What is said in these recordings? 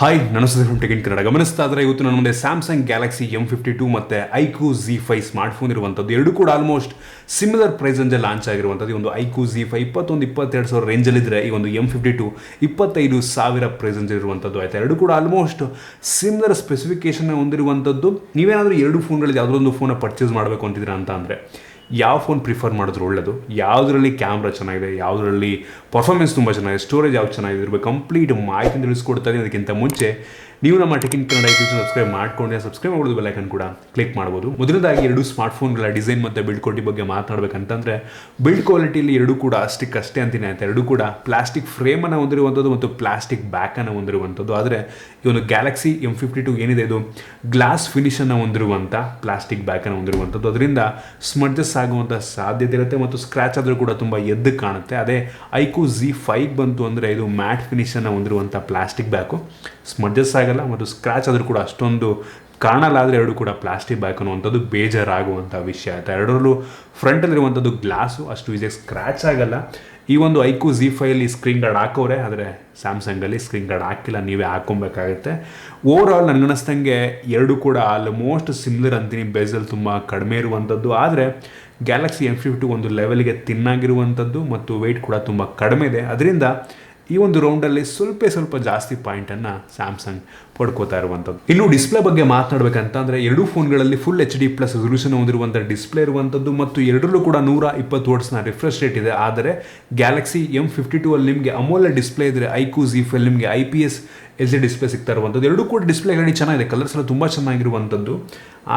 Hi ನಾನು Sudhir tech Kannada ಗಮನಿಸ್ತಾ ಇದ್ರೆ ಇವತ್ತು ನನ್ನ ಮುಂದೆ ಸ್ಯಾಮ್ಸಂಗ್ ಗ್ಯಾಲಕ್ಸಿ M52 ಮತ್ತು iQOO Z5 ಸ್ಮಾರ್ಟ್ಫೋನ್ ಇರುವಂಥದ್ದು ಎರಡು ಕೂಡ ಆಲ್ಮೋಸ್ಟ್ ಸಿಮಿಲರ್ ಪ್ರೈಸ್ ರೇಂಜಲ್ಲಿ ಲಾಂಚ್ ಆಗಿರುವಂಥದ್ದು. ಈ ಒಂದು iQOO Z5 21-22 ಸಾವಿರ ರೇಂಜಲ್ಲಿದ್ದರೆ ಈ ಒಂದು M52 25,000 ಪ್ರೈಸ್ ರೇಂಜ್ ಇರುವಂಥದ್ದು ಆಯಿತಾ. ಎರಡು ಕೂಡ ಆಲ್ಮೋಸ್ಟ್ ಸಿಮಿಲರ್ ಸ್ಪೆಸಿಫಿಕೇಶನ್ ಹೊಂದಿರುವಂಥದ್ದು. ನೀವೇನಾದರೂ ಎರಡು ಫೋನ್ಗಳಲ್ಲಿ ಯಾವುದೊಂದು ಫೋನ ಪರ್ಚೇಸ್ ಮಾಡಬೇಕು ಅಂತಿದ್ದೀರಾ ಅಂತ ಅಂದರೆ ಯಾವ ಫೋನ್ ಪ್ರಿಫರ್ ಮಾಡಿದ್ರು ಒಳ್ಳೆಯದು, ಯಾವುದರಲ್ಲಿ ಕ್ಯಾಮ್ರಾ ಚೆನ್ನಾಗಿದೆ, ಯಾವುದರಲ್ಲಿ ಪರ್ಫಾರ್ಮೆನ್ಸ್ ತುಂಬ ಚೆನ್ನಾಗಿದೆ, ಸ್ಟೋರೇಜ್ ಯಾವ್ದು ಚೆನ್ನಾಗಿದೆ ಇರಬೇಕು, ಕಂಪ್ಲೀಟ್ ಮಾಹಿತಿ ತಿಳಿಸ್ಕೊಡ್ತಾರೆ. ಅದಕ್ಕಿಂತ ಮುಂಚೆ ನೀವು ನಮ್ಮ tech in Kannada YouTube subscribe ಮಾಡೋದು ಬೆಲ್ ಐಕನ್ ಕೂಡ ಕ್ಲಿಕ್ ಮಾಡ್ಬೋದು. ಮೊದಲದಾಗಿ ಎರಡು ಸ್ಮಾರ್ಟ್ಫೋನ್ಗಳ ಡಿಸೈನ್ ಮತ್ತು ಬಿಲ್ಡ್ ಕ್ವಾಲಿಟಿ ಬಗ್ಗೆ ಮಾತನಾಡಬೇಕಂತಂದರೆ ಬಿಲ್ಡ್ ಕ್ವಾಲಿಟಿಯಲ್ಲಿ ಎರಡು ಕೂಡ ಅಷ್ಟೇ ಅಂತೀನಿ ಆಯ್ತು. ಎರಡು ಕೂಡ ಪ್ಲಾಸ್ಟಿಕ್ ಫ್ರೇಮನ್ನು ಹೊಂದಿರುವಂಥದ್ದು ಮತ್ತು ಪ್ಲಾಸ್ಟಿಕ್ ಬ್ಯಾಕನ್ನು ಹೊಂದಿರುವಂಥದ್ದು. ಆದರೆ ಈ ಒಂದು ಗ್ಯಾಲಕ್ಸಿ M52 ಏನಿದೆ ಇದು ಗ್ಲಾಸ್ ಫಿನಿಷನ್ನು ಹೊಂದಿರುವಂಥ ಪ್ಲಾಸ್ಟಿಕ್ ಬ್ಯಾಕನ್ನು ಹೊಂದಿರುವಂಥದ್ದು. ಅದರಿಂದ ಸ್ಮಡ್ಜಸ್ ಆಗುವಂಥ ಸಾಧ್ಯತೆ ಇರುತ್ತೆ ಮತ್ತು ಸ್ಕ್ರ್ಯಾಚ್ ಆದರೂ ಕೂಡ ತುಂಬ ಎದ್ದು ಕಾಣುತ್ತೆ. ಅದೇ iQOO Z5 ಬಂತು ಅಂದರೆ ಇದು ಮ್ಯಾಟ್ ಫಿನಿಷನ್ನು ಹೊಂದಿರುವಂಥ ಪ್ಲಾಸ್ಟಿಕ್ ಬ್ಯಾಕು, ಸ್ಮಡ್ಜಸ್ ಆಗಲ್ಲ ಮತ್ತು ಸ್ಕ್ರ್ಯಾಚ್ ಆದರೂ ಕೂಡ ಅಷ್ಟೊಂದು ಕಾಣಲಾದರೆ ಎರಡು ಕೂಡ ಪ್ಲಾಸ್ಟಿಕ್ ಬ್ಯಾಕ್ ಅನ್ನುವಂಥದ್ದು ಬೇಜಾರಾಗುವಂಥ ವಿಷಯ ಆಯಿತಾ. ಎರಡರಲ್ಲೂ ಫ್ರಂಟಲ್ಲಿರುವಂಥದ್ದು ಗ್ಲಾಸು ಅಷ್ಟು ಈಸಿಯಾಗಿ ಸ್ಕ್ರ್ಯಾಚ್ ಆಗಲ್ಲ. ಈ ಒಂದು iQOO Z5 ಸ್ಕ್ರೀನ್ ಗಾರ್ಡ್ ಹಾಕೋರೆ, ಆದರೆ ಸ್ಯಾಮ್ಸಂಗಲ್ಲಿ ಸ್ಕ್ರೀನ್ ಗಾರ್ಡ್ ಹಾಕಿಲ್ಲ, ನೀವೇ ಹಾಕ್ಕೊಬೇಕಾಗುತ್ತೆ. ಓವರ್ ಆಲ್ ನನಗನ್ನಿಸ್ದಂಗೆ ಎರಡು ಕೂಡ ಆಲ್ಮೋಸ್ಟ್ ಸಿಮಿಲರ್ ಅಂತೀನಿ. ಬೆಜಲ್ ತುಂಬ ಕಡಿಮೆ ಇರುವಂಥದ್ದು, ಆದರೆ ಗ್ಯಾಲಕ್ಸಿ M52 ಒಂದು ಲೆವೆಲ್ಗೆ ತಿನ್ನಾಗಿರುವಂಥದ್ದು ಮತ್ತು ವೆಯ್ಟ್ ಕೂಡ ತುಂಬ ಕಡಿಮೆ ಇದೆ. ಅದರಿಂದ ಈ ಒಂದು ರೌಂಡಲ್ಲಿ ಸ್ವಲ್ಪ ಜಾಸ್ತಿ ಪಾಯಿಂಟನ್ನು ಸ್ಯಾಮ್ಸಂಗ್ ಪಡ್ಕೋತಾ ಇರುವಂಥದ್ದು. ಇನ್ನು ಡಿಸ್ಪ್ಲೇ ಬಗ್ಗೆ ಮಾತನಾಡಬೇಕಂತಂದರೆ ಎರಡು ಫೋನ್ಗಳಲ್ಲಿ ಫುಲ್ HD+ ರೆಸಲ್ಯೂಷನ್ ಹೊಂದಿರುವಂಥ ಡಿಸ್ಪ್ಲೇ ಇರುವಂಥದ್ದು ಮತ್ತು ಎರಡರಲ್ಲೂ ಕೂಡ 120 Hz ರಿಫ್ರೆಶ್ ರೇಟ್ ಇದೆ. ಆದರೆ ಗ್ಯಾಲಕ್ಸಿ M52 ಅಲ್ಲಿ ನಿಮಗೆ ಅಮೋಲೆಡ್ ಡಿಸ್ಪ್ಲೇ ಇದ್ದರೆ iQOO Z5 ನಿಮಗೆ IPS LCD ಡಿಸ್ಪ್ಲೇ ಸಿಗ್ತಾ ಇರುವಂಥದ್ದು. ಎರಡು ಕೂಡ ಡಿಸ್ಪ್ಲೇಗಳು ಚೆನ್ನಾಗಿದೆ, ಕಲರ್ಸ್ ಎಲ್ಲ ತುಂಬ ಚೆನ್ನಾಗಿರುವಂಥದ್ದು.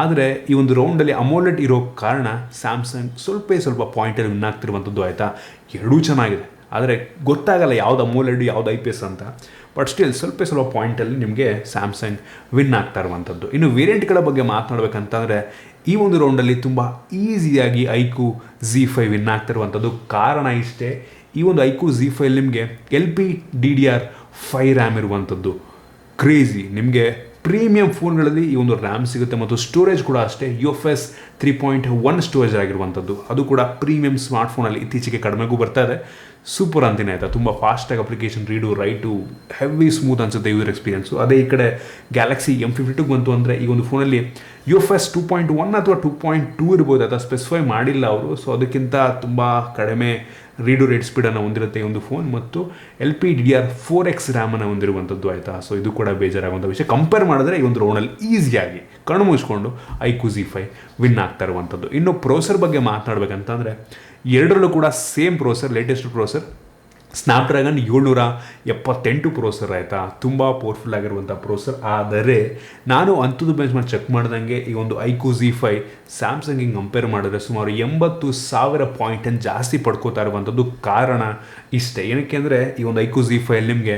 ಆದರೆ ಈ ಒಂದು ರೌಂಡಲ್ಲಿ ಅಮೋಲೆಡ್ ಇರೋ ಕಾರಣ ಸ್ಯಾಮ್ಸಂಗ್ ಸ್ವಲ್ಪ ಪಾಯಿಂಟಲ್ಲಿ ವಿನ್ ಆಗ್ತಿರುವಂಥದ್ದು ಆಯಿತಾ. ಎರಡೂ ಚೆನ್ನಾಗಿದೆ, ಆದರೆ ಗೊತ್ತಾಗಲ್ಲ ಯಾವ್ದು ಅಮೋಲೆಡ್ ಯಾವ್ದು IPS ಅಂತ. ಬಟ್ ಸ್ಟಿಲ್ ಸ್ವಲ್ಪ ಪಾಯಿಂಟಲ್ಲಿ ನಿಮಗೆ ಸ್ಯಾಮ್ಸಂಗ್ ವಿನ್ ಆಗ್ತಾ ಇರುವಂಥದ್ದು. ಇನ್ನು ವೇರಿಯಂಟ್ಗಳ ಬಗ್ಗೆ ಮಾತನಾಡಬೇಕಂತಂದರೆ ಈ ಒಂದು ರೌಂಡಲ್ಲಿ ತುಂಬ ಈಸಿಯಾಗಿ iQOO Z5 ವಿನ್ ಆಗ್ತಿರುವಂಥದ್ದು. ಕಾರಣ ಇಷ್ಟೇ, ಈ ಒಂದು iQOO Z5 ನಿಮಗೆ LPDDR5 ರ್ಯಾಮ್ ಇರುವಂಥದ್ದು. ಕ್ರೇಜಿ, ನಿಮಗೆ ಪ್ರೀಮಿಯಂ ಫೋನ್ಗಳಲ್ಲಿ ಈ ಒಂದು ರ್ಯಾಮ್ ಸಿಗುತ್ತೆ ಮತ್ತು ಸ್ಟೋರೇಜ್ ಕೂಡ ಅಷ್ಟೇ UFS 3.1 ಸ್ಟೋರೇಜ್ ಆಗಿರುವಂಥದ್ದು. ಅದು ಕೂಡ ಪ್ರೀಮಿಯಂ ಸ್ಮಾರ್ಟ್ಫೋನಲ್ಲಿ ಇತ್ತೀಚೆಗೆ ಕಡಿಮೆಗೂ ಬರ್ತಾ ಇದೆ. ಸೂಪರ್ ಅಂತೀನಿ ಆಯಿತಾ. ತುಂಬ ಫಾಸ್ಟಾಗಿ application reed right heavy smooth ಅನಿಸುತ್ತೆ ಯೂಸರ್ ಎಕ್ಸ್ಪೀರಿಯನ್ಸು. ಅದೇ ಈ ಕಡೆ ಗ್ಯಾಲಕ್ಸಿ M52 ಬಂತು ಅಂದರೆ ಈ ಒಂದು ಫೋನಲ್ಲಿ UFS 2.1 ಅಥವಾ 2.2 ಇರ್ಬೋದು, ಅಥವಾ ಸ್ಪೆಸಿಫೈ ಮಾಡಿಲ್ಲ ಅವರು. ಸೊ ಅದಕ್ಕಿಂತ ತುಂಬ ಕಡಿಮೆ ರೀಡು ರೇಟ್ ಸ್ಪೀಡನ್ನು ಹೊಂದಿರುತ್ತೆ ಈ ಒಂದು ಫೋನ್ ಮತ್ತು LPDDR4X ರ್ಯಾಮನ್ನು ಹೊಂದಿರುವಂಥದ್ದು ಆಯಿತಾ. ಸೊ ಇದು ಕೂಡ ಬೇಜಾರಾಗುವಂಥ ವಿಷಯ. ಕಂಪೇರ್ ಮಾಡಿದ್ರೆ ಈ ಒಂದು ರೌಂಡಲ್ಲಿ ಈಸಿಯಾಗಿ ಕಣ್ಣು ಮುಗಿಸ್ಕೊಂಡು iQOO Z5 ವಿನ್ ಆಗ್ತಾ ಇರುವಂಥದ್ದು. ಇನ್ನು ಪ್ರೋಸೆಸರ್ ಬಗ್ಗೆ ಮಾತನಾಡಬೇಕಂತಂದರೆ ಎರಡರಲ್ಲೂ ಕೂಡ same processor, latest processor Snapdragon 778 processor ಆಯಿತಾ. ತುಂಬ ಪವರ್ಫುಲ್ ಆಗಿರುವಂಥ ಪ್ರೋಸೆಸರ್. ಆದರೆ ನಾನು ಅಂಥದ್ದು ಬೆಂಚ್ ಚೆಕ್ ಮಾಡ್ದಂಗೆ ಈ ಒಂದು iQOO Z5 ಸ್ಯಾಮ್ಸಂಗಿಗೆ ಕಂಪೇರ್ ಮಾಡಿದ್ರೆ ಸುಮಾರು 80,000 ಪಾಯಿಂಟನ್ನು ಜಾಸ್ತಿ ಪಡ್ಕೋತಾ ಇರುವಂಥದ್ದು. ಕಾರಣ ಇಷ್ಟೇ, ಏನಕ್ಕೆ ಅಂದರೆ ಈ ಒಂದು iQOO Z5 ನಿಮಗೆ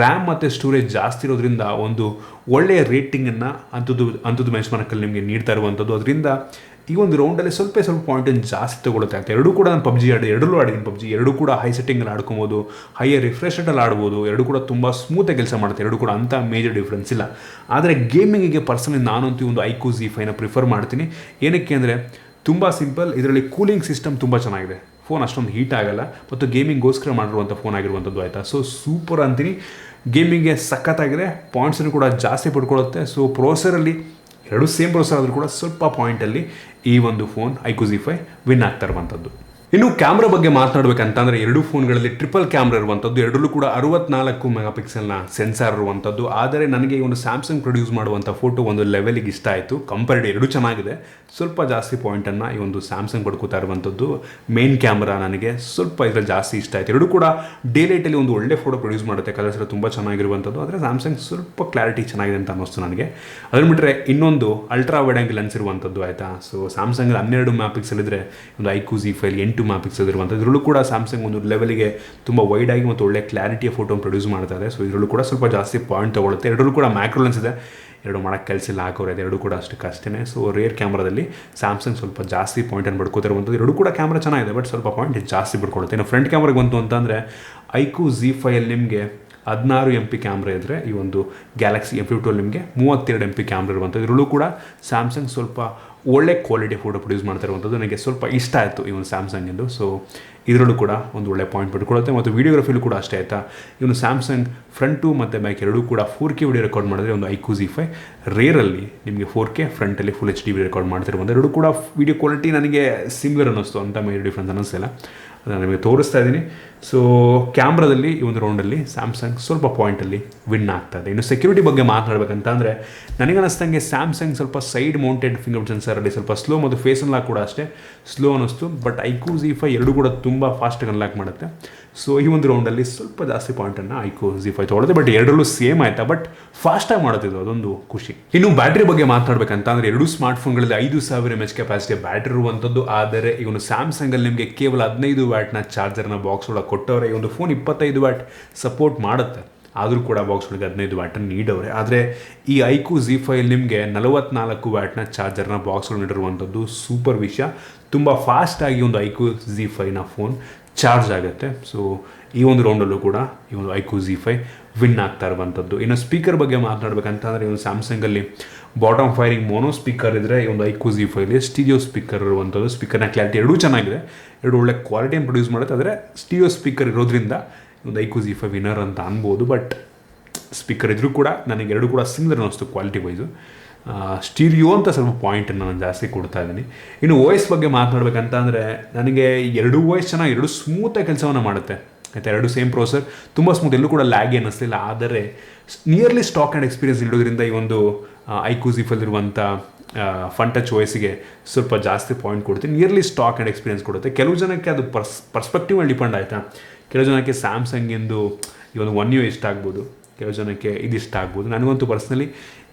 ರ್ಯಾಮ್ ಮತ್ತು ಸ್ಟೋರೇಜ್ ಜಾಸ್ತಿ ಇರೋದ್ರಿಂದ ಒಂದು ಒಳ್ಳೆಯ ರೇಟಿಂಗನ್ನು ಅಂಥದ್ದು ಬೆಂಚ್ ಮಾರ್ಕಲ್ಲಿ ನಿಮಗೆ ನೀಡ್ತಾ ಇರುವಂಥದ್ದು. ಅದರಿಂದ ಈ ಒಂದು ರೌಂಡಲ್ಲಿ ಸ್ವಲ್ಪ ಪಾಯಿಂಟನ್ನು ಜಾಸ್ತಿ ತೊಗೊಳುತ್ತೆ ಆಯಿತು. ಎರಡೂ ಕೂಡ ನಾನು PUBG ಎರಡರಲ್ಲೂ ಆಡಿದ್ದೀನಿ. PUBG ಎರಡೂ ಕೂಡ ಹೈ ಸೆಟ್ಟಿಂಗಲ್ಲಿ ಆಡ್ಕೊಬೋದು, ಹೈಯರ್ ರಿಫ್ರೆಶ್ ರೇಟಲ್ಲಿ ಆಡ್ಬೋದು. ಎರಡೂ ಕೂಡ ತುಂಬ ಸ್ಮೂತಾಗಿ ಕೆಲಸ ಮಾಡುತ್ತೆ. ಎರಡೂ ಕೂಡ ಅಂಥ ಮೇಜರ್ ಡಿಫ್ರೆನ್ಸ್ ಇಲ್ಲ. ಆದರೆ ಗೇಮಿಂಗಿಗೆ ಪರ್ಸನಲಿ ನಾನಂತೂ ಒಂದು iQOO Z5 ಪ್ರಿಫರ್ ಮಾಡ್ತೀನಿ. ಏನಕ್ಕೆ ಅಂದರೆ ತುಂಬ ಸಿಂಪಲ್, ಇದರಲ್ಲಿ ಕೂಲಿಂಗ್ ಸಿಸ್ಟಮ್ ತುಂಬ ಚೆನ್ನಾಗಿದೆ, ಫೋನ್ ಅಷ್ಟೊಂದು ಹೀಟ್ ಆಗಲ್ಲ ಮತ್ತು ಗೇಮಿಂಗ್ಗೋಸ್ಕರ ಮಾಡಿರುವಂಥ ಫೋನ್ ಆಗಿರುವಂಥದ್ದು ಆಯಿತಾ. ಸೊ ಸೂಪರ್ ಅಂತೀನಿ, ಗೇಮಿಂಗ್ಗೆ ಸಖತ್ತಾಗಿದೆ, ಪಾಯಿಂಟ್ಸನ್ನು ಕೂಡ ಜಾಸ್ತಿ ಪಡ್ಕೊಳ್ಳುತ್ತೆ. ಸೊ ಪ್ರೋಸೆಸರಲ್ಲಿ ಎರಡು ಸೇಮ್ ಪ್ರೋಸೆಸರ್ ಆದರೂ ಕೂಡ ಸ್ವಲ್ಪ ಪಾಯಿಂಟಲ್ಲಿ ಈ ಒಂದು ಫೋನ್ iQOO Z5 ವಿನ್ ಆಗ್ತಾ ಇರುವಂಥದ್ದು. ಇನ್ನು ಕ್ಯಾಮ್ರಾ ಬಗ್ಗೆ ಮಾತನಾಡಬೇಕಂತಂದರೆ ಎರಡು ಫೋನ್ಗಳಲ್ಲಿ ಟ್ರಿಪಲ್ ಕ್ಯಾಮ್ರಾ ಇರುವಂಥದ್ದು. ಎರಡರಲ್ಲೂ ಕೂಡ 64 ಮೆಗಾಪಿಕ್ಸೆಲ್ನ ಸೆನ್ಸಾರ್ ಇರುವಂಥದ್ದು. ಆದರೆ ನನಗೆ ಈ ಒಂದು ಸ್ಯಾಮ್ಸಂಗ್ ಪ್ರೊಡ್ಯೂಸ್ ಮಾಡುವಂಥ ಫೋಟೋ ಒಂದು ಲೆವೆಲಿಗೆ ಇಷ್ಟ ಆಯಿತು. ಕಂಪೇರ್ಡ್ ಎರಡು ಚೆನ್ನಾಗಿದೆ, ಸ್ವಲ್ಪ ಜಾಸ್ತಿ ಪಾಯಿಂಟನ್ನು ಈ ಒಂದು ಸ್ಯಾಮ್ಸಂಗ್ ಪಡ್ಕೋತಾ ಇರುವಂಥದ್ದು. ಮೇನ್ ಕ್ಯಾಮ್ರಾ ನನಗೆ ಸ್ವಲ್ಪ ಇದರಲ್ಲಿ ಜಾಸ್ತಿ ಇಷ್ಟ ಆಯಿತು. ಎರಡು ಕೂಡ ಡೇ ಲೈಟಲ್ಲಿ ಒಂದು ಒಳ್ಳೆ ಫೋಟೋ ಪ್ರೊಡ್ಯೂಸ್ ಮಾಡುತ್ತೆ, ಕಲರ್ಸ್ ಎಲ್ಲ ತುಂಬ ಚೆನ್ನಾಗಿರುವಂಥದ್ದು. ಆದರೆ ಸ್ಯಾಮ್ಸಂಗ್ ಸ್ವಲ್ಪ ಕ್ಲಾರಿಟಿ ಚೆನ್ನಾಗಿದೆ ಅಂತ ಅನ್ನಿಸ್ತು ನನಗೆ. ಅದನ್ನು ಬಿಟ್ಟರೆ ಇನ್ನೊಂದು ಅಲ್ಟ್ರಾ ವೈಡ್ ಆಂಗಲ್ ಲೆನ್ಸ್ ಇರುವಂಥದ್ದು ಆಯಿತಾ. ಸೊ ಸ್ಯಾಮ್ಸಂಗಲ್ಲಿ 12 ಮೆಗಾಪಿಕ್ಸೆಲ್ ಇದ್ದರೆ ಒಂದು iQOO Z5 8 ಮೆಗಾಪಿಕ್ಸೆಲ್ ಇರುವಂಥದ್ದು. ಇದರಲ್ಲೂ ಕೂಡ ಸ್ಯಾಮ್ಸಂಗ್ ಒಂದು ಲೆವೆಲ್ಗೆ ತುಂಬ ವೈಡ್ ಆಗಿ ಮತ್ತು ಒಳ್ಳೆ ಕ್ಲಾರಿಟಿಯ ಫೋಟೋ ಪ್ರೊಡ್ಯೂಸ್ ಮಾಡ್ತಾ ಇದೆ. ಸೊ ಇದರಲ್ಲೂ ಕೂಡ ಸ್ವಲ್ಪ ಜಾಸ್ತಿ ಪಾಯಿಂಟ್ ತೊಗೊಳುತ್ತೆ. ಎರಡರಲ್ಲೂ ಕೂಡ ಮ್ಯಾಕ್ರೋ ಲೆನ್ಸ್ ಇದೆ, ಎರಡು ಮಾಡೋಕ್ಕೆ ಕೆಲಸ ಇಲ್ಲ, ಹಾಕೋರಿದೆ. ಎರಡು ಕೂಡ ಅಷ್ಟೇ. ಸೊ ರೇರ್ ಕ್ಯಾಮ್ರಾದಲ್ಲಿ ಸ್ಯಾಮ್ಸಂಗ್ ಸ್ವಲ್ಪ ಜಾಸ್ತಿ ಪಾಯಿಂಟನ್ನು ಪಡ್ಕೋತಿರುವಂಥದ್ದು. ಎರಡು ಕೂಡ ಕ್ಯಾಮ್ರಾ ಚೆನ್ನಾಗಿದೆ, ಬಟ್ ಸ್ವಲ್ಪ ಪಾಯಿಂಟ್ ಜಾಸ್ತಿ ಬಿಡ್ಕೊಳ್ಳುತ್ತೆ. ಇನ್ನು ಫ್ರಂಟ್ ಕ್ಯಾಮ್ರಾಗೆ ಬಂತು ಅಂತಂದರೆ iQOO Z5 ನಿಮಗೆ 16 MP ಕ್ಯಾಮ್ರಾ ಇದ್ದರೆ ಈ ಒಂದು ಗ್ಯಾಲಕ್ಸಿ M52 ನಿಮಗೆ 32 MP ಕ್ಯಾಮ್ರಾ ಇರುವಂಥದ್ದು. ಇದರಲ್ಲೂ ಕೂಡ ಸ್ಯಾಮ್ಸಂಗ್ ಸ್ವಲ್ಪ ಒಳ್ಳೆ ಕ್ವಾಲಿಟಿ ಫೋಟೋ ಪ್ರೊಡ್ಯೂಸ್ ಮಾಡ್ತಾ ಇರುವಂಥದ್ದು ನನಗೆ ಸ್ವಲ್ಪ ಇಷ್ಟ ಆಯಿತು ಈ ಒಂದು ಸ್ಯಾಮ್ಸಂಗಿಂದು. ಸೊ ಇದರಲ್ಲೂ ಕೂಡ ಒಂದು ಒಳ್ಳೆ ಪಾಯಿಂಟ್ ಬಿಟ್ಕೊಡುತ್ತೆ. ಮತ್ತು ವೀಡಿಯೋಗ್ರಫಿಲೂ ಕೂಡ ಅಷ್ಟೇ ಆಯಿತಾ, ಇವನು ಸ್ಯಾಮ್ಸಂಗ್ ಫ್ರಂಟು ಮತ್ತು ಬ್ಯಾಕ್ ಎರಡೂ ಕೂಡ 4K ವಿಡಿಯೋ ರೆಕಾರ್ಡ್ ಮಾಡಿದ್ರೆ ಒಂದು iQOO Z5 ರೇರಲ್ಲಿ ನಿಮಗೆ 4K ಫ್ರಂಟಲ್ಲಿ ಫುಲ್ HD ವಿಡಿಯೋ ರೆಕಾರ್ಡ್ ಮಾಡ್ತಿರುವಂಥ ಎರಡೂ ಕೂಡ ವಿಡಿಯೋ ಕ್ವಾಲಿಟಿ ನನಗೆ ಸಿಮಿಲರ್ ಅನ್ನಿಸ್ತು, ಅಂತ ಮೇಜರ್ ಡಿಫ್ರೆನ್ಸ್ ಅನ್ನಿಸ್ತಿಲ್ಲ. ಅದನ್ನು ನಿಮಗೆ ತೋರಿಸ್ತಾ ಇದ್ದೀನಿ. ಸೊ ಕ್ಯಾಮ್ರಾದಲ್ಲಿ ಈ ಒಂದು ರೌಂಡಲ್ಲಿ ಸ್ಯಾಮ್ಸಂಗ್ ಸ್ವಲ್ಪ ಪಾಯಿಂಟಲ್ಲಿ ವಿನ್ ಆಗ್ತಾಯಿದೆ. ಇನ್ನು ಸೆಕ್ಯೂರಿಟಿ ಬಗ್ಗೆ ಮಾತನಾಡಬೇಕಂತ ಅಂದರೆ ನನಗನ್ನಿಸ್ತಂಗೆ ಸ್ಯಾಮ್ಸಂಗ್ ಸ್ವಲ್ಪ ಸೈಡ್ ಮೌಂಟೆಡ್ ಫಿಂಗರ್ ಪ್ರಿಂಟ್ ಸೆನ್ಸರಲ್ಲಿ ಸ್ವಲ್ಪ ಸ್ಲೋ, ಮತ್ತು ಫೇಸ್ ಅನ್ಲಾಕ್ ಕೂಡ ಅಷ್ಟೇ ಸ್ಲೋ ಅನ್ನಿಸ್ತು. ಬಟ್ iQOO Z5 ಎರಡೂ ಕೂಡ ತುಂಬ ಫಾಸ್ಟಾಗಿ ಅನ್ಲಾಕ್ ಮಾಡುತ್ತೆ. ಸೊ ಈ ಒಂದು ರೌಂಡಲ್ಲಿ ಸ್ವಲ್ಪ ಜಾಸ್ತಿ ಪಾಯಿಂಟನ್ನು iQOO Z5 ತೊಗೊಳುತ್ತೆ. ಬಟ್ ಎರಡರಲ್ಲೂ ಸೇಮ್ ಆಯಿತಾ, ಬಟ್ ಫಾಸ್ಟಾಗಿ ಮಾಡುತ್ತಿದ್ದು ಅದೊಂದು ಖುಷಿ. ಇನ್ನು ಬ್ಯಾಟ್ರಿ ಬಗ್ಗೆ ಮಾತನಾಡಬೇಕಂತ ಅಂದರೆ ಎರಡೂ ಸ್ಮಾರ್ಟ್ಫೋನ್ಗಳಲ್ಲಿ 5000 mAh ಕೆಪಾಸಿಟಿ ಬ್ಯಾಟ್ರಿ ಇರುವಂಥದ್ದು. ಆದರೆ ಇವನು ಸ್ಯಾಮ್ಸಂಗಲ್ಲಿ ನಿಮಗೆ ಕೇವಲ 15 ವ್ಯಾಟ್ನ ಚಾರ್ಜರ್ನ ಬಾಕ್ಸ್ ಒಳಗೆ ಕೊಟ್ಟವ್ರೆ. ಈ ಒಂದು ಫೋನ್ 25 ವ್ಯಾಟ್ ಸಪೋರ್ಟ್ ಮಾಡುತ್ತೆ, ಆದರೂ ಕೂಡ ಬಾಕ್ಸ್ ಒಳಗೆ 15 ವ್ಯಾಟನ್ನು ನೀಡವ್ರೆ. ಆದರೆ ಈ iQOO Z5 ನಿಮಗೆ 44 ವ್ಯಾಟ್ನ ಚಾರ್ಜರ್ನ ಬಾಕ್ಸ್ ಒಳಗೆ ನೀಡಿರುವಂಥದ್ದು ಸೂಪರ್ ವಿಷಯ. ತುಂಬ ಫಾಸ್ಟಾಗಿ ಒಂದು iQOO Z5ನ ಫೋನ್ ಚಾರ್ಜ್ ಆಗುತ್ತೆ. ಸೊ ಈ ಒಂದು ರೌಂಡಲ್ಲೂ ಕೂಡ ಈ ಒಂದು iQOO Z5 ವಿನ್ ಆಗ್ತಾ ಇರುವಂಥದ್ದು. ಇನ್ನು ಸ್ಪೀಕರ್ ಬಗ್ಗೆ ಮಾತನಾಡಬೇಕಂತಂದರೆ ಇವನು ಸ್ಯಾಮ್ಸಂಗಲ್ಲಿ ಬಾಟಮ್ ಫೈರಿಂಗ್ ಮೋನೋ ಸ್ಪೀಕರ್ ಇದ್ದರೆ ಈ ಒಂದು iQOO Z5 ಸ್ಟೀರಿಯೋ ಸ್ಪೀಕರ್ ಇರುವಂಥದ್ದು. ಸ್ಪೀಕರ್ನ ಕ್ಲಾರಿಟಿ ಎರಡೂ ಚೆನ್ನಾಗಿದೆ, ಎರಡು ಒಳ್ಳೆ ಕ್ವಾಲಿಟಿಯನ್ನು ಪ್ರೊಡ್ಯೂಸ್ ಮಾಡುತ್ತೆ. ಆದರೆ ಸ್ಟೀರಿಯೋ ಸ್ಪೀಕರ್ ಇರೋದ್ರಿಂದ ಒಂದು iQOO Z5 ವಿನ್ನರ್ ಅಂತ ಅನ್ಬೋದು. ಬಟ್ ಸ್ಪೀಕರ್ ಇದ್ರೂ ಕೂಡ ನನಗೆ ಎರಡು ಕೂಡ ಸಿಮಿಲರ್ ಅನ್ನಿಸ್ತು ಕ್ವಾಲಿಟಿ ವೈಸು. ಸ್ಟೀರಿಯೋ ಅಂತ ಸ್ವಲ್ಪ ಪಾಯಿಂಟನ್ನು ನಾನು ಜಾಸ್ತಿ ಕೊಡ್ತಾ ಇದ್ದೀನಿ. ಇನ್ನು ವಾಯ್ಸ್ ಬಗ್ಗೆ ಮಾತನಾಡಬೇಕಂತ ಅಂದರೆ ನನಗೆ ಎರಡೂ ವಾಯ್ಸ್ ಚೆನ್ನಾಗಿ, ಎರಡು ಸ್ಮೂತಾಗಿ ಕೆಲಸವನ್ನು ಮಾಡುತ್ತೆ ಆಯಿತಾ. ಎರಡು ಸೇಮ್ ಪ್ರೋಸೆಸರ್, ತುಂಬ ಸ್ಮೂತ್, ಎಲ್ಲೂ ಕೂಡ ಲ್ಯಾಗಿ ಅನ್ನಿಸ್ಲಿಲ್ಲ. ಆದರೆ ನಿಯರ್ಲಿ ಸ್ಟಾಕ್ ಆ್ಯಂಡ್ ಎಕ್ಸ್ಪೀರಿಯನ್ಸ್ ಇಡೋದ್ರಿಂದ ಈ ಒಂದು iQOO Z5 ಇರುವಂಥ ಫನ್ ಟಚ್ ವಾಯ್ಸಿಗೆ ಸ್ವಲ್ಪ ಜಾಸ್ತಿ ಪಾಯಿಂಟ್ ಕೊಡ್ತೀನಿ. ನಿಯರ್ಲಿ ಸ್ಟಾಕ್ ಆ್ಯಂಡ್ ಎಕ್ಸ್ಪೀರಿಯನ್ಸ್ ಕೊಡುತ್ತೆ. ಕೆಲವು ಜನಕ್ಕೆ ಅದು ಪರ್ಸ್ಪೆಕ್ಟಿವ್ ಮೇಲೆ ಡಿಪೆಂಡ್ ಆಯಿತಾ. ಕೆಲವು ಜನಕ್ಕೆ ಸ್ಯಾಮ್ಸಂಗಿಂದು ಈ ಒಂದು One UI ಇಷ್ಟ ಆಗ್ಬೋದು, ಕೆಲವು ಜನಕ್ಕೆ ಇದು ಇಷ್ಟ ಆಗ್ಬೋದು. ನನಗಂತೂ ಪರ್ಸ್ನಲಿ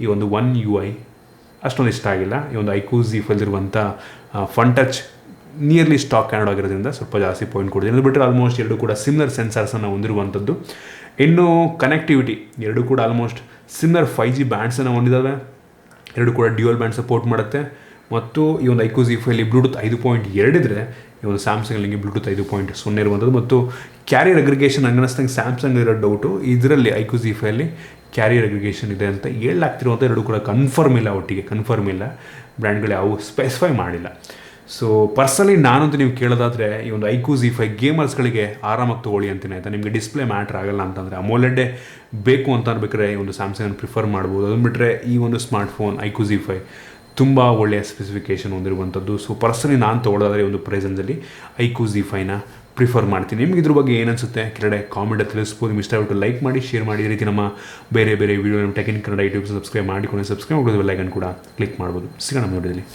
ಈ ಒಂದು One UI ಅಷ್ಟೊಂದು ಇಷ್ಟ ಆಗಿಲ್ಲ. ಈ ಒಂದು iQOO Z5 ಇರುವಂಥ ಫನ್ ಟಚ್ ನಿಯರ್ಲಿ ಸ್ಟಾಕ್ ಕ್ಯಾನಡ್ ಆಗಿರೋದ್ರಿಂದ ಸ್ವಲ್ಪ ಜಾಸ್ತಿ ಪಾಯಿಂಟ್ ಕೊಡ್ತೀನಿ. ಅದು ಬಿಟ್ಟರೆ ಆಲ್ಮೋಸ್ಟ್ ಎರಡು ಕೂಡ ಸಿಮಿಲರ್ ಸೆನ್ಸರ್ಸನ್ನು ಹೊಂದಿರುವಂಥದ್ದು. ಇನ್ನು ಕನೆಕ್ಟಿವಿಟಿ ಎರಡು ಕೂಡ ಆಲ್ಮೋಸ್ಟ್ ಸಿಮಿಲರ್ 5G ಬ್ಯಾಂಡ್ಸನ್ನು ಹೊಂದಿದ್ದಾವೆ. ಎರಡು ಕೂಡ ಡ್ಯೂಯಲ್ ಬ್ಯಾಂಡ್ ಸಪೋರ್ಟ್ ಮಾಡುತ್ತೆ. ಮತ್ತು ಈ ಒಂದು iQOO Z5 ಬ್ಲೂಟೂತ್ 5.2 ಇದ್ದರೆ ಈ ಒಂದು ಸ್ಯಾಮ್ಸಂಗಲ್ಲಿ ಬ್ಲೂಟೂತ್ 5.0 ಇರುವಂಥದ್ದು. ಮತ್ತು ಕ್ಯಾರಿಯರ್ ಅಗ್ರಿಗೇಷನ್ ಹಂಗನಿಸ್ತಂಗೆ ಸ್ಯಾಮ್ಸಂಗ್ ಇರೋ ಡೌಟು, ಇದರಲ್ಲಿ iQOO Z5 ಕ್ಯಾರಿಯರ್ ಅಗ್ರಿಗೇಷನ್ ಇದೆ ಅಂತ ಹೇಳಾಗ್ತಿರುವಂಥ ಎರಡು ಕೂಡ ಕನ್ಫರ್ಮ್ ಇಲ್ಲ, ಒಟ್ಟಿಗೆ ಕನ್ಫರ್ಮ್ ಇಲ್ಲ, ಬ್ರ್ಯಾಂಡ್ಗಳು ಯಾವ ಸ್ಪೆಸಿಫೈ ಮಾಡಿಲ್ಲ. ಸೊ ಪರ್ಸನಲಿ ನಾನಂತೂ ನೀವು ಕೇಳೋದಾದರೆ ಈ ಒಂದು iQOO Z5 ಗೇಮರ್ಸ್ಗಳಿಗೆ ಆರಾಮಾಗಿ ತೊಗೊಳ್ಳಿ ಅಂತೀನಿ ಆಯಿತಾ. ನಿಮಗೆ ಡಿಸ್ಪ್ಲೇ ಮ್ಯಾಟ್ರ್ ಆಗಲ್ಲ ಅಂತಂದರೆ ಅಮೋಲೆಡ್ಡೇ ಬೇಕು ಅಂತ ಅನ್ಬೇಕಾದ್ರೆ ಈ ಒಂದು ಸ್ಯಾಮ್ಸಂಗನ್ನು ಪ್ರಿಫರ್ ಮಾಡ್ಬೋದು. ಅದನ್ನು ಬಿಟ್ಟರೆ ಈ ಒಂದು ಸ್ಮಾರ್ಟ್ಫೋನ್ iQOO Z5 ತುಂಬ ಒಳ್ಳೆಯ ಸ್ಪೆಸಿಫಿಕೇಷನ್ ಹೊಂದಿರುವಂಥದ್ದು. ಸೊ ಪರ್ಸನಲಿ ನಾನು ತೊಗೊಳೋದಾದರೆ ಒಂದು ಪ್ರೈಸಲ್ಲಿ iQOO Z5ನ ಪ್ರಿಫರ್ ಮಾಡ್ತೀನಿ. ನಿಮ್ಗೆ ಇದ್ರ ಬಗ್ಗೆ ಏನನ್ಸುತ್ತೆ ಕೆಳಗಡೆ ಕಾಮೆಂಟ್ ತಿಳಿಸ್ಬೋದು. ನಿಮ್ಗೆ ಇಷ್ಟ ಆಗ್ಬಿಟ್ಟು ಲೈಕ್ ಮಾಡಿ, ಶೇರ್ ಮಾಡಿ. ಈ ರೀತಿ ನಮ್ಮ ಬೇರೆ ಬೇರೆ ವೀಡಿಯೋ ನಮ್ಮ tech in Kannada YouTube subscribe ಮಾಡಿಕೊಂಡು ಸಬ್ಸ್ಕ್ರೈಬ್ ಮಾಡೋದು ಬೆಲ್ ಐಕನ್ ಕೂಡ ಕ್ಲಿಕ್ ಮಾಡ್ಬೋದು. ಸಿಗೋಣ ವಿಡಿಯೋದಲ್ಲಿ.